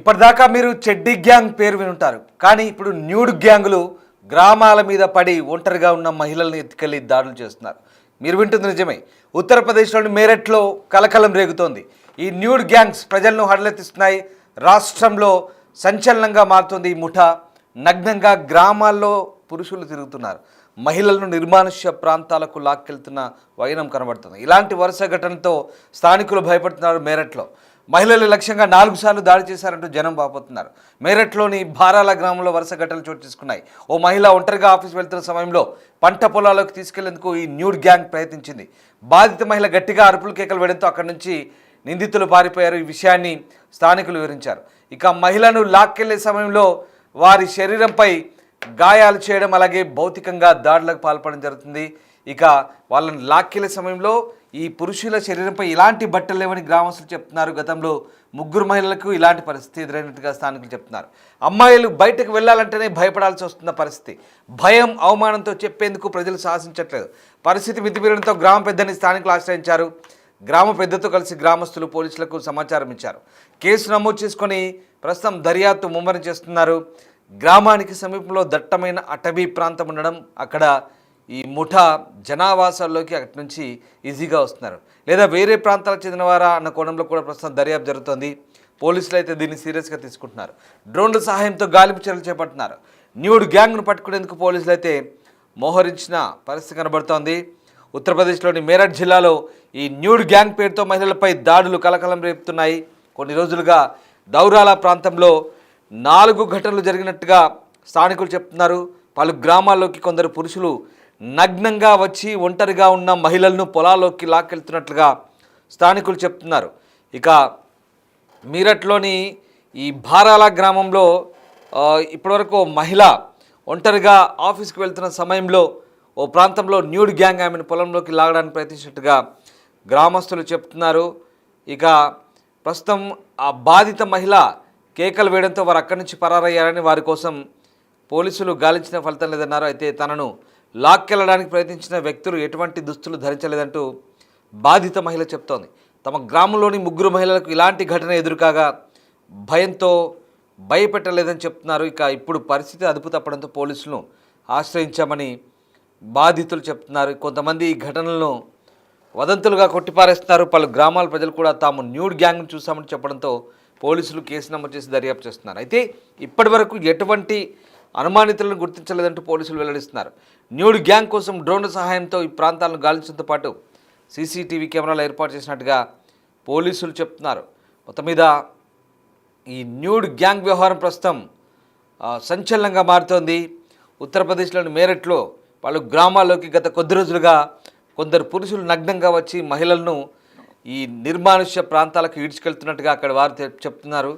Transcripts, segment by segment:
ఇప్పటిదాకా మీరు చెడ్డీ గ్యాంగ్ పేరు వినుంటారు. కానీ ఇప్పుడు న్యూడ్ గ్యాంగులు గ్రామాల మీద పడి ఒంటరిగా ఉన్న మహిళల్ని ఎత్తుకెళ్లి దాడులు చేస్తున్నారు. మీరు వింటుంది నిజమే. ఉత్తరప్రదేశ్లోని మేరట్లో కలకలం రేగుతోంది. ఈ న్యూడ్ గ్యాంగ్స్ ప్రజలను హడలెత్తిస్తున్నాయి. రాష్ట్రంలో సంచలనంగా మారుతుంది ఈ ముఠా. నగ్నంగా గ్రామాల్లో పురుషులు తిరుగుతున్నారు. మహిళలను నిర్మానుష్య ప్రాంతాలకు లాక్కెళ్తున్న వైనం కనబడుతుంది. ఇలాంటి వరుస ఘటనతో స్థానికులు భయపడుతున్నారు. మేరట్లో మహిళలు లక్ష్యంగా 4 సార్లు దాడి చేశారంటూ జనం వాపోతున్నారు. మేరట్లోని భారాల గ్రామంలో వరుస ఘటనలు చోటు చేసుకున్నాయి. ఓ మహిళ ఒంటరిగా ఆఫీస్ వెళ్తున్న సమయంలో పంట పొలాల్లోకి తీసుకెళ్లేందుకు ఈ న్యూడ్ గ్యాంగ్ ప్రయత్నించింది. బాధిత మహిళ గట్టిగా అరుపులు కేకలు వేయడంతో అక్కడి నుంచి నిందితులు పారిపోయారు. ఈ విషయాన్ని స్థానికులు వివరించారు. ఇక మహిళను లాక్కెళ్లే సమయంలో వారి శరీరంపై గాయాలు చేయడం, అలాగే భౌతికంగా దాడులకు పాల్పడడం జరుగుతుంది. ఇక వాళ్ళని లాక్కెళ్లే సమయంలో ఈ పురుషుల శరీరంపై ఇలాంటి బట్టలు లేవని గ్రామస్తులు చెప్తున్నారు. గతంలో 3 మహిళలకు ఇలాంటి పరిస్థితి ఎదురైనట్టుగా స్థానికులు చెప్తున్నారు. అమ్మాయిలు బయటకు వెళ్ళాలంటేనే భయపడాల్సి వస్తున్న పరిస్థితి. భయం, అవమానంతో చెప్పేందుకు ప్రజలు సాహసించట్లేదు. పరిస్థితి మితిమీరడంతో గ్రామ పెద్దని స్థానికులు ఆశ్రయించారు. గ్రామ పెద్దతో కలిసి గ్రామస్తులు పోలీసులకు సమాచారం ఇచ్చారు. కేసు నమోదు చేసుకొని ప్రస్తుతం దర్యాప్తు ముమ్మరం చేస్తున్నారు. గ్రామానికి సమీపంలో దట్టమైన అటవీ ప్రాంతం ఉండడం, అక్కడ ఈ ముఠా జనావాసాల్లోకి అక్కడి నుంచి ఈజీగా వస్తున్నారు, లేదా వేరే ప్రాంతాలకు చెందినవారా అన్న కోణంలో కూడా ప్రస్తుతం దర్యాప్తు జరుగుతోంది. పోలీసులు అయితే దీన్ని సీరియస్గా తీసుకుంటున్నారు. డ్రోన్ల సహాయంతో గాలింపు చర్యలు చేపడుతున్నారు. న్యూడ్ గ్యాంగ్ను పట్టుకునేందుకు పోలీసులు అయితే మోహరించిన పరిస్థితి కనబడుతోంది. ఉత్తరప్రదేశ్లోని మేరట్ జిల్లాలో ఈ న్యూడ్ గ్యాంగ్ పేరుతో మహిళలపై దాడులు కలకలం రేపుతున్నాయి. కొన్ని రోజులుగా దౌరాల ప్రాంతంలో 4 ఘటనలు జరిగినట్టుగా స్థానికులు చెప్తున్నారు. పలు గ్రామాల్లోకి కొందరు పురుషులు నగ్నంగా వచ్చి ఒంటరిగా ఉన్న మహిళలను పొలాల్లోకి లాక్కెళ్తున్నట్లుగా స్థానికులు చెప్తున్నారు. ఇక మీరట్లోని ఈ భారాల గ్రామంలో ఇప్పటివరకు మహిళ ఒంటరిగా ఆఫీస్కి వెళ్తున్న సమయంలో ఓ ప్రాంతంలో న్యూడ్ గ్యాంగ్ ఆమెను పొలంలోకి లాగడానికి ప్రయత్నించినట్టుగా గ్రామస్తులు చెప్తున్నారు. ఇక ప్రస్తుతం ఆ బాధిత మహిళ కేకలు వేయడంతో వారు అక్కడి నుంచి పరారయ్యారని, వారి కోసం పోలీసులు గాలించిన ఫలితం లేదన్నారు. అయితే తనను లాక్కెళ్లడానికి ప్రయత్నించిన వ్యక్తులు ఎటువంటి దుస్తులు ధరించలేదంటూ బాధిత మహిళ చెప్తోంది. తమ గ్రామంలోని 3 మహిళలకు ఇలాంటి ఘటన ఎదురుకాగా భయంతో భయపెట్టలేదని చెప్తున్నారు. ఇక ఇప్పుడు పరిస్థితి అదుపు తప్పడంతో పోలీసులను ఆశ్రయించామని బాధితులు చెప్తున్నారు. కొంతమంది ఈ ఘటనలను వదంతులుగా కొట్టిపారేస్తున్నారు. పలు గ్రామాల ప్రజలు కూడా తాము న్యూడ్ గ్యాంగ్ను చూసామని చెప్పడంతో పోలీసులు కేసు నమోదు చేసి దర్యాప్తు చేస్తున్నారు. అయితే ఇప్పటి వరకు ఎటువంటి అనుమానితులను గుర్తించలేదంటూ పోలీసులు వెల్లడిస్తున్నారు. న్యూడ్ గ్యాంగ్ కోసం డ్రోన్ల సహాయంతో ఈ ప్రాంతాలను గాలించడంతో పాటు సీసీటీవీ కెమెరాలు ఏర్పాటు చేసినట్టుగా పోలీసులు చెప్తున్నారు. మొత్తం మీద ఈ న్యూడ్ గ్యాంగ్ వ్యవహారం ప్రస్తుతం సంచలనంగా మారుతోంది. ఉత్తరప్రదేశ్లోని మేరట్లో పలు గ్రామాల్లోకి గత కొద్ది రోజులుగా కొందరు పురుషులు నగ్నంగా వచ్చి మహిళలను ఈ నిర్మానుష్య ప్రాంతాలకు ఈడ్చుకెళ్తున్నట్టుగా అక్కడ వారు చెప్తున్నారు.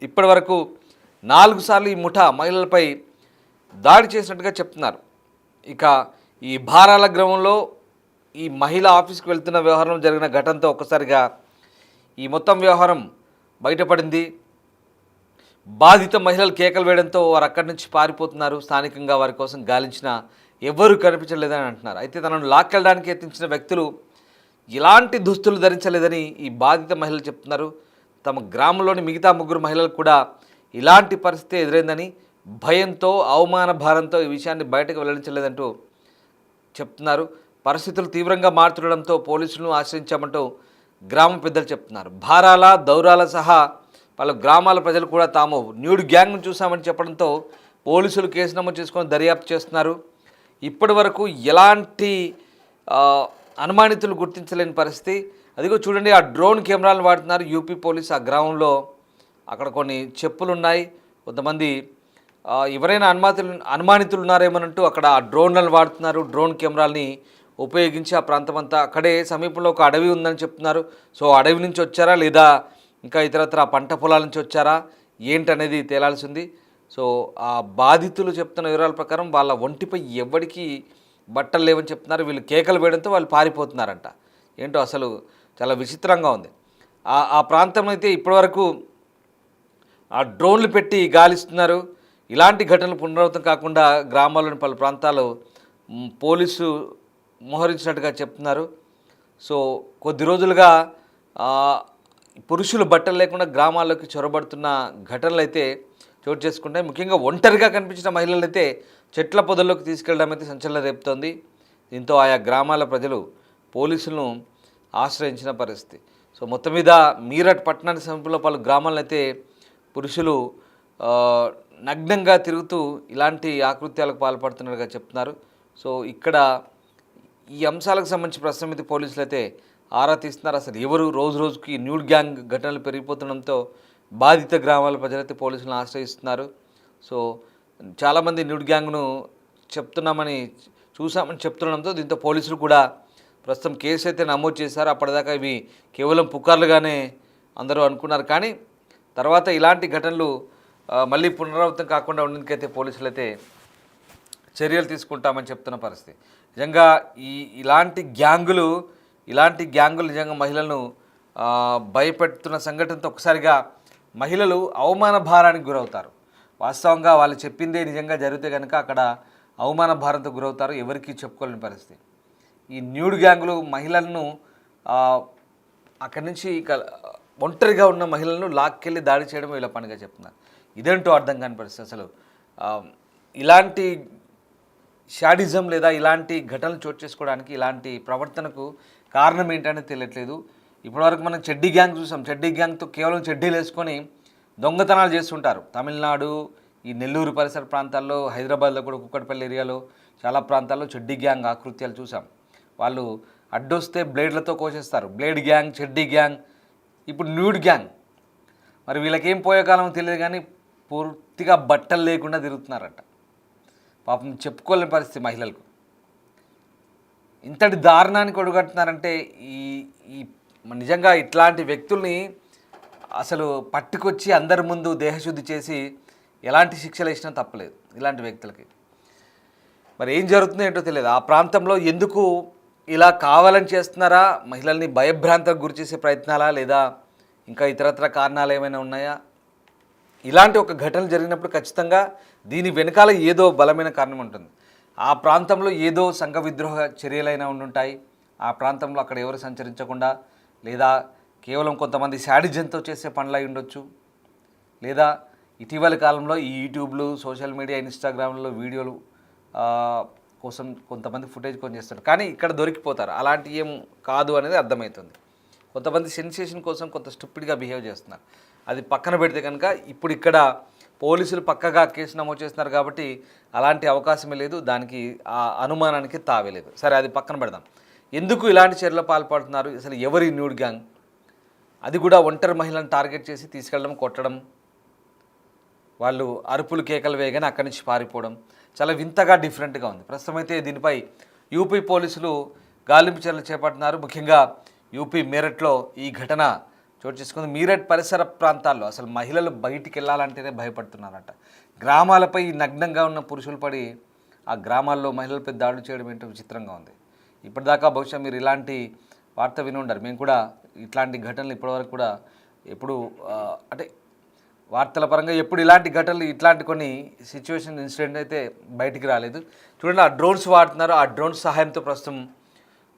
ఇప్పటి వరకు 4 సార్లు ఈ ముఠా మహిళలపై దాడి చేసినట్టుగా చెప్తున్నారు. ఇక ఈ భారాల గ్రామంలో ఈ మహిళ ఆఫీస్కి వెళ్తున్న వ్యవహారం జరిగిన ఘటనతో ఒక్కసారిగా ఈ మొత్తం వ్యవహారం బయటపడింది. బాధిత మహిళలు కేకలు వేయడంతో వారు అక్కడి నుంచి పారిపోతున్నారు. స్థానికంగా వారి కోసం గాలించిన ఎవ్వరూ కనిపించలేదని అంటున్నారు. అయితే తనను లాక్కెళ్ళడానికి యత్నించిన వ్యక్తులు ఇలాంటి దుస్తులు ధరించలేదని ఈ బాధిత మహిళలు చెప్తున్నారు. తమ గ్రామంలోని మిగతా 3 మహిళలకు కూడా ఇలాంటి పరిస్థితి ఎదురైందని, భయంతో, అవమాన భారంతో ఈ విషయాన్ని బయటకు వెల్లడించలేదంటూ చెప్తున్నారు. పరిస్థితులు తీవ్రంగా మారుతుండడంతో పోలీసులను ఆశ్రయించామంటూ గ్రామ పెద్దలు చెప్తున్నారు. భారాల, దౌరాల సహా పలు గ్రామాల ప్రజలు కూడా తాము న్యూడ్ గ్యాంగ్ను చూసామని చెప్పడంతో పోలీసులు కేసు నమోదు చేసుకొని దర్యాప్తు చేస్తున్నారు. ఇప్పటి వరకు ఎలాంటి అనుమానితులు గుర్తించలేని పరిస్థితి. అదిగో చూడండి, ఆ డ్రోన్ కెమెరాలను వాడుతున్నారు యూపీ పోలీస్. ఆ గ్రామంలో అక్కడ కొన్ని చెప్పులు ఉన్నాయి. కొంతమంది ఎవరైనా అనుమానితులు ఉన్నారేమోనంటూ అక్కడ ఆ డ్రోన్లను వాడుతున్నారు. డ్రోన్ కెమెరాలని ఉపయోగించి ఆ ప్రాంతం అంతా, అక్కడే సమీపంలో ఒక అడవి ఉందని చెప్తున్నారు. సో అడవి నుంచి వచ్చారా లేదా ఇంకా ఇతరత్ర పంట పొలాల నుంచి వచ్చారా ఏంటనేది తేలాల్సింది. సో ఆ బాధితులు చెప్తున్న వివరాల ప్రకారం వాళ్ళ ఒంటిపై ఎవరికి బట్టలు లేవని చెప్తున్నారు. వీళ్ళు కేకలు వేయడంతో వాళ్ళు పారిపోతున్నారంట. ఏంటో అసలు చాలా విచిత్రంగా ఉంది. ఆ ప్రాంతంలో అయితే ఇప్పటివరకు ఆ డ్రోన్లు పెట్టి గాలిస్తున్నారు. ఇలాంటి ఘటనలు పునరావృతం కాకుండా గ్రామాల్లోని పలు ప్రాంతాలు పోలీసు మోహరించినట్టుగా చెప్తున్నారు. సో కొద్ది రోజులుగా పురుషులు బట్టలు లేకుండా గ్రామాల్లోకి చొరబడుతున్న ఘటనలు అయితే చోటు చేసుకుంటాయి. ముఖ్యంగా ఒంటరిగా కనిపించిన మహిళలు అయితే చెట్ల పొదల్లోకి తీసుకెళ్లడం అయితే సంచలనం రేపుతోంది. దీంతో ఆయా గ్రామాల ప్రజలు పోలీసులను ఆశ్రయించిన పరిస్థితి. సో మొత్తం మీద మీరట్ పట్టణానికి సమీపంలో పలు గ్రామాలను అయితే పురుషులు నగ్నంగా తిరుగుతూ ఇలాంటి ఆకృత్యాలకు పాల్పడుతున్నట్టుగా చెప్తున్నారు. సో ఇక్కడ ఈ అంశాలకు సంబంధించి ప్రస్తుతం అయితే పోలీసులు అయితే ఆరా తీస్తున్నారు. అసలు ఎవరు రోజు రోజుకి న్యూడ్ గ్యాంగ్ ఘటనలు పెరిగిపోతుండడంతో బాధిత గ్రామాల ప్రజలైతే పోలీసులను ఆశ్రయిస్తున్నారు. సో చాలామంది న్యూడ్ గ్యాంగ్ను చూసామని చెప్తుండడంతో దీంతో పోలీసులు కూడా ప్రస్తుతం కేసు అయితే నమోదు చేశారు. అప్పటిదాకా ఇవి కేవలం పుకార్లుగానే అందరూ అనుకున్నారు. కానీ తర్వాత ఇలాంటి ఘటనలు మళ్ళీ పునరావృతం కాకుండా ఉండేందుకైతే పోలీసులు అయితే చర్యలు తీసుకుంటామని చెప్తున్న పరిస్థితి. నిజంగా ఇలాంటి గ్యాంగులు నిజంగా మహిళలను భయపెడుతున్న సంఘటనతో ఒకసారిగా మహిళలు అవమాన భారానికి గురవుతారు. వాస్తవంగా వాళ్ళు చెప్పిందే నిజంగా జరిగితే కనుక అక్కడ అవమాన భారంతో గురవుతారు, ఎవరికి చెప్పుకోలేని పరిస్థితి. ఈ న్యూడ్ గ్యాంగులు మహిళలను అక్కడి నుంచి ఒంటరిగా ఉన్న మహిళలను లాక్కెళ్ళి దాడి చేయడం వీళ్ళ పనిగా చెప్తున్నారు. ఇదేంటో అర్థం కాని పరిస్థితి. అసలు ఇలాంటి షాడిజం లేదా ఇలాంటి ఘటనలు చోటు చేసుకోవడానికి ఇలాంటి ప్రవర్తనకు కారణం ఏంటనేది తెలియట్లేదు. ఇప్పటివరకు మనం చెడ్డీ గ్యాంగ్ చూసాం. చెడ్డీ గ్యాంగ్తో కేవలం చెడ్డీలు వేసుకొని దొంగతనాలు చేస్తుంటారు. తమిళనాడు, ఈ నెల్లూరు పరిసర ప్రాంతాల్లో, హైదరాబాద్లో కూడా కుక్కట్పల్లి ఏరియాలో చాలా ప్రాంతాల్లో చెడ్డీ గ్యాంగ్ ఆకృత్యాలు చూసాం. వాళ్ళు అడ్డొస్తే బ్లేడ్లతో కోసేస్తారు. బ్లేడ్ గ్యాంగ్, చెడ్డీ గ్యాంగ్, ఇప్పుడు న్యూడ్ గ్యాంగ్. మరి వీళ్ళకేం పోయే కాలం తెలియదు కానీ పూర్తిగా బట్టలు లేకుండా తిరుగుతున్నారట. పాపం చెప్పుకోలేని పరిస్థితి మహిళలకు. ఇంతటి దారుణానికి ఒడుగడుతున్నారంటే ఈ నిజంగా ఇట్లాంటి వ్యక్తుల్ని అసలు పట్టుకొచ్చి అందరి ముందు దేహశుద్ధి చేసి ఎలాంటి శిక్షలు ఇచ్చినా తప్పలేదు ఇలాంటి వ్యక్తులకి. మరి ఏం జరుగుతుందో ఏంటో తెలియదు. ఆ ప్రాంతంలో ఎందుకు ఇలా కావాలని చేస్తున్నారా? మహిళల్ని భయభ్రాంతకు గురి చేసే ప్రయత్నాలా, లేదా ఇంకా ఇతరత్ర కారణాలు ఏమైనా ఉన్నాయా? ఇలాంటి ఒక ఘటన జరిగినప్పుడు ఖచ్చితంగా దీని వెనకాల ఏదో బలమైన కారణం ఉంటుంది. ఆ ప్రాంతంలో ఏదో సంఘ విద్రోహ చర్యలైనా ఉండుంటాయి. ఆ ప్రాంతంలో అక్కడ ఎవరు సంచరించకుండా, లేదా కేవలం కొంతమంది శాడిజంతో చేసే పనులై ఉండొచ్చు, లేదా ఇటీవల కాలంలో ఈ యూట్యూబ్లు, సోషల్ మీడియా, ఇన్స్టాగ్రామ్లో వీడియోలు కోసం కొంతమంది ఫుటేజ్ కొని చేస్తారు. కానీ ఇక్కడ దొరికిపోతారు. అలాంటి ఏం కాదు అనేది అర్థమవుతుంది. కొంతమంది సెన్సేషన్ కోసం కొంత స్టూపిడ్గా బిహేవ్ చేస్తున్నారు. అది పక్కన పెడితే కనుక ఇప్పుడు ఇక్కడ పోలీసులు పక్కగా కేసు నమోదు చేస్తున్నారు కాబట్టి అలాంటి అవకాశమే లేదు. దానికి ఆ అనుమానానికి తావేలేదు. సరే, అది పక్కన పెడదాం. ఎందుకు ఇలాంటి చర్యలు పాల్పడుతున్నారు? అసలు ఎవరి న్యూడ్ గ్యాంగ్? అది కూడా ఒంటరి మహిళలను టార్గెట్ చేసి తీసుకెళ్ళడం, కొట్టడం, వాళ్ళు అరుపులు కేకలు వేయగానే అక్కడి నుంచి పారిపోవడం చాలా వింతగా డిఫరెంట్గా ఉంది. ప్రస్తుతం అయితే దీనిపై యూపీ పోలీసులు గాలింపు చర్యలు చేపడుతున్నారు. ముఖ్యంగా యూపీ మీరట్లో ఈ ఘటన చోటు చేసుకుంది. మీరట్ పరిసర ప్రాంతాల్లో అసలు మహిళలు బయటికి వెళ్ళాలంటేనే భయపడుతున్నారట. గ్రామాలపై నగ్నంగా ఉన్న పురుషులు పడి ఆ గ్రామాల్లో మహిళలపై దాడులు చేయడం ఏంటో విచిత్రంగా ఉంది. ఇప్పటిదాకా బహుశా మీరు ఇలాంటి వార్త విని ఉండరు. మేము కూడా ఇట్లాంటి ఘటనలు ఇప్పటివరకు కూడా ఎప్పుడు అంటే వార్తల పరంగా ఎప్పుడు ఇలాంటి ఘటనలు, ఇట్లాంటి కొన్ని సిచ్యువేషన్, ఇన్సిడెంట్ అయితే బయటికి రాలేదు. చూడండి, ఆ డ్రోన్స్ వాడుతున్నారు. ఆ డ్రోన్స్ సహాయంతో ప్రస్తుతం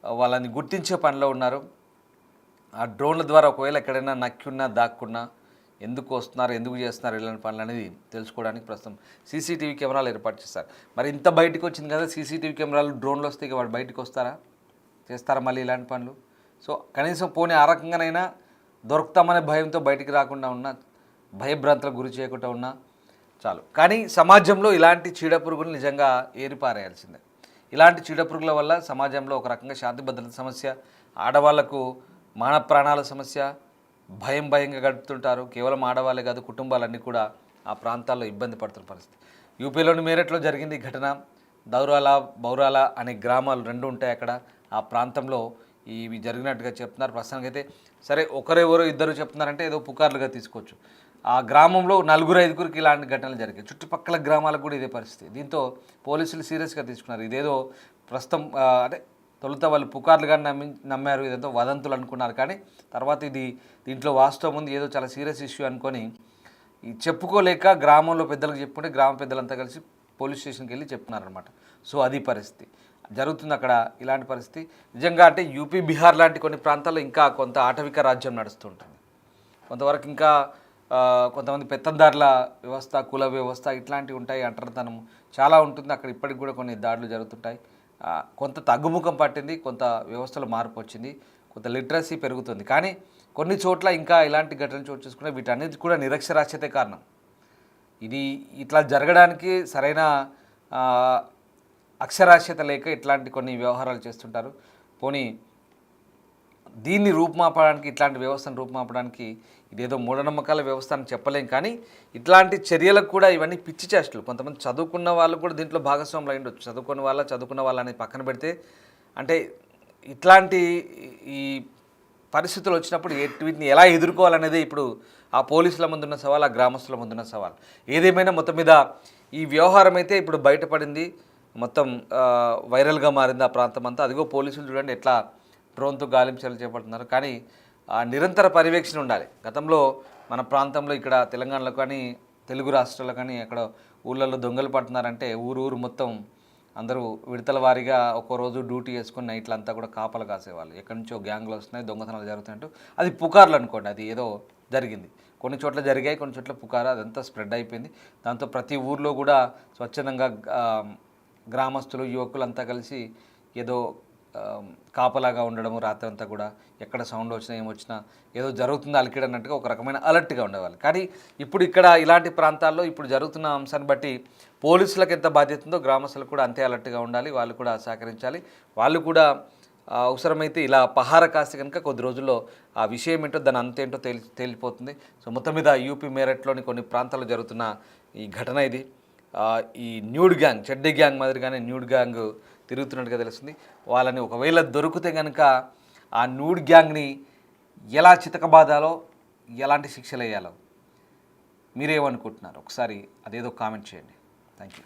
వాళ్ళని గుర్తించే పనిలో ఉన్నారు. ఆ డ్రోన్ల ద్వారా ఒకవేళ ఎక్కడైనా నక్కిన్నా, దాక్కున్నా, ఎందుకు వస్తున్నారు, ఎందుకు చేస్తున్నారు ఇలాంటి పనులు అనేది తెలుసుకోవడానికి ప్రస్తుతం సీసీటీవీ కెమెరాలు ఏర్పాటు చేస్తారు. మరి ఇంత బయటకు వచ్చింది కదా, సీసీటీవీ కెమెరాలు, డ్రోన్లు వస్తే ఇక వాడు బయటకు చేస్తారా మళ్ళీ ఇలాంటి పనులు? సో కనీసం పోనీ ఆ రకంగానైనా దొరుకుతామనే భయంతో బయటికి రాకుండా ఉన్నా, భయభ్రాంతులకు గురి చేయకుండా ఉన్నా చాలు. కానీ సమాజంలో ఇలాంటి చీడపురుగులు నిజంగా ఏరిపారేయాల్సిందే. ఇలాంటి చీడపురుగుల వల్ల సమాజంలో ఒక రకంగా శాంతి భద్రత సమస్య, ఆడవాళ్లకు మాన ప్రాణాల సమస్య, భయంగా గడుపుతుంటారు. కేవలం ఆడవాళ్ళే కాదు, కుటుంబాలన్నీ కూడా ఆ ప్రాంతాల్లో ఇబ్బంది పడుతున్న పరిస్థితి. యూపీలోని మీరట్లో జరిగింది ఈ ఘటన. బౌరాల అనే గ్రామాలు రెండు ఉంటాయి అక్కడ. ఆ ప్రాంతంలో ఇవి జరిగినట్టుగా చెప్తున్నారు. ప్రస్తుతానికి అయితే సరే, ఒకరెవరో ఇద్దరు చెప్తున్నారంటే ఏదో పుకార్లుగా తీసుకోవచ్చు. ఆ గ్రామంలో 4-5 ఇలాంటి ఘటనలు జరిగాయి. చుట్టుపక్కల గ్రామాలకు కూడా ఇదే పరిస్థితి. దీంతో పోలీసులు సీరియస్గా తీసుకున్నారు. ఇదేదో ప్రస్తుతం అంటే తొలుత వాళ్ళు పుకార్లుగా నమ్మారు, ఇదంతా వదంతులు అనుకున్నారు. కానీ తర్వాత దీంట్లో వాస్తవం ఉంది, ఏదో చాలా సీరియస్ ఇష్యూ అనుకొని చెప్పుకోలేక గ్రామంలో పెద్దలకు చెప్పుకుంటే గ్రామ పెద్దలంతా కలిసి పోలీస్ స్టేషన్కి వెళ్ళి చెప్తున్నారనమాట. సో అది పరిస్థితి జరుగుతుంది అక్కడ. ఇలాంటి పరిస్థితి నిజంగా అంటే యూపీ, బీహార్ లాంటి కొన్ని ప్రాంతాల్లో ఇంకా కొంత ఆటవిక రాజ్యం నడుస్తుంటుంది. కొంతవరకు ఇంకా కొంతమంది పెత్తందారుల వ్యవస్థ, కుల వ్యవస్థ ఇట్లాంటివి ఉంటాయి, అంటరితనం చాలా ఉంటుంది అక్కడ. ఇప్పటికి కూడా కొన్ని దాడులు జరుగుతుంటాయి. కొంత తగ్గుముఖం పట్టింది, కొంత వ్యవస్థలో మార్పు వచ్చింది, కొంత లిటరసీ పెరుగుతుంది. కానీ కొన్ని చోట్ల ఇంకా ఇలాంటి ఘటనలు చోటు చేసుకుంటే వీటన్నిటి కూడా నిరక్షరాస్యతే కారణం. ఇది ఇట్లా జరగడానికి సరైన అక్షరాస్యత లేక ఇట్లాంటి కొన్ని వ్యవహారాలు చేస్తుంటారు. పోనీ దీన్ని రూపుమాపడానికి, ఇట్లాంటి వ్యవస్థను రూపుమాపడానికి ఇదేదో మూఢనమ్మకాల వ్యవస్థ అని చెప్పలేం. కానీ ఇట్లాంటి చర్యలకు కూడా ఇవన్నీ పిచ్చి చేష్టలు. కొంతమంది చదువుకున్న వాళ్ళు కూడా దీంట్లో భాగస్వాములు అయి ఉండొచ్చు. చదువుకున్న వాళ్ళ అనేది పక్కన పెడితే, అంటే ఇట్లాంటి ఈ పరిస్థితులు వచ్చినప్పుడు వీటిని ఎలా ఎదుర్కోవాలనేది ఇప్పుడు ఆ పోలీసుల ముందున్న సవాల్, ఆ గ్రామస్తుల ముందున్న సవాల్. ఏదేమైనా మొత్తం మీద ఈ వ్యవహారం అయితే ఇప్పుడు బయటపడింది, మొత్తం వైరల్గా మారింది ఆ ప్రాంతం అంతా. అదిగో పోలీసులు చూడండి ఎట్లా డ్రోన్తో గాలింపు చర్యలు చేపడుతున్నారు. కానీ నిరంతర పర్యవేక్షణ ఉండాలి. గతంలో మన ప్రాంతంలో ఇక్కడ తెలంగాణలో కానీ తెలుగు రాష్ట్రాల్లో కానీ అక్కడ ఊళ్ళల్లో దొంగలు పడుతున్నారంటే ఊరు మొత్తం అందరూ విడతల వారీగా ఒక్కో రోజు డ్యూటీ వేసుకుని నైట్లంతా కూడా కాపలు కాసేవాళ్ళు. ఎక్కడి నుంచో గ్యాంగ్లు వస్తున్నాయి, దొంగతనాలు జరుగుతున్నట్టు. అది పుకార్లు అనుకోండి, అది ఏదో జరిగింది. కొన్ని చోట్ల జరిగాయి, కొన్ని చోట్ల పుకారు, అదంతా స్ప్రెడ్ అయిపోయింది. దాంతో ప్రతి ఊర్లో కూడా స్వచ్ఛందంగా గ్రామస్తులు, యువకులంతా కలిసి ఏదో కాపలాగా ఉండడము, రాత్రి అంతా కూడా ఎక్కడ సౌండ్ వచ్చినా ఏమొచ్చినా ఏదో జరుగుతుందో అలికిడ్ అన్నట్టుగా ఒక రకమైన అలర్ట్గా ఉండేవాళ్ళు. కానీ ఇప్పుడు ఇక్కడ ఇలాంటి ప్రాంతాల్లో ఇప్పుడు జరుగుతున్న అంశాన్ని బట్టి పోలీసులకు ఎంత బాధ్యత ఉందో గ్రామస్తులకు కూడా అంతే అలర్ట్గా ఉండాలి. వాళ్ళు కూడా సహకరించాలి. వాళ్ళు కూడా అవసరమైతే ఇలా పహార కాస్తే కనుక కొద్ది రోజుల్లో ఆ విషయం ఏంటో, దాని అంతేంటో తేలిపోతుంది. సో మొత్తం మీద యూపీ మేరట్లోని కొన్ని ప్రాంతాల్లో జరుగుతున్న ఈ ఘటన ఇది. ఈ న్యూడ్ గ్యాంగ్, చెడ్డీ గ్యాంగ్ మాదిరిగానే న్యూడ్ గ్యాంగ్ తిరుగుతున్నట్టుగా తెలుస్తుంది. వాళ్ళని ఒకవేళ దొరికితే కనుక ఆ న్యూడ్ గ్యాంగ్ని ఎలా చితకబాదాలో, ఎలాంటి శిక్షలు వేయాలో మీరేమనుకుంటున్నారు? ఒకసారి అదేదో కామెంట్ చేయండి. Thank you.